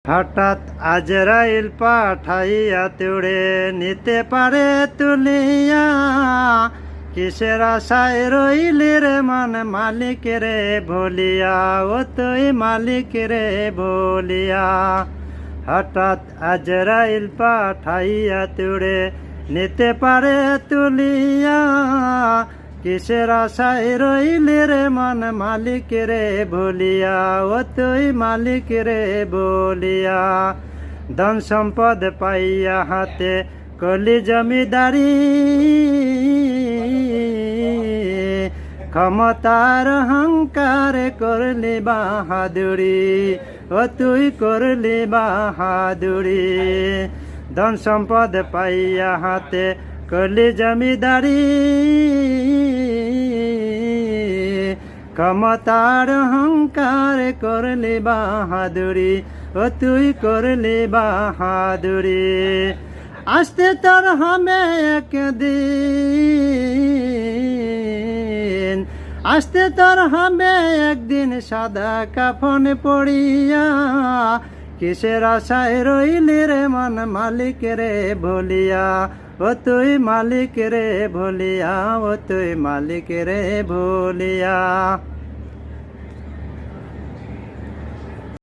হঠাৎ আজরাইল পাঠাইয়া তুড়ে নিতে পারে তুলিয়া, কিসের আশায় রইলি রে মন মালিক রে ভুলিয়া, ও তুই মালিক রে ভুলিয়া। হঠাৎ আজরাইল পাঠাইয়া তুড়ে নিতে পারে তুলিয়া, কিসের আশায় রইলি রে মন মালিক রে ভুলিয়া, ও তুই মালিক রে বলিয়া। ধন সম্পদ পাইয়া হাতে কলি জমিদারি, ক্ষমতার অহংকার করলি বাহাদুরি, ও তুই করলি বাহাদুরি। ধন সম্পদ পাইয়া হাতে কলি জমিদারি, ক্ষমতার অহংকার করলি বাহাদুরি, ও তুই করলি বাহাদুরি। আসতে তোর হবে একদিন, আসতে তোর হবে একদিন সাদা কাফন পড়িয়া, কিসের আশায় রইলি রে মন মালিক রে ভুলিয়া, ও তুই মালিক রে ভুলিয়া, ও তুই মালিক রে ভুলিয়া।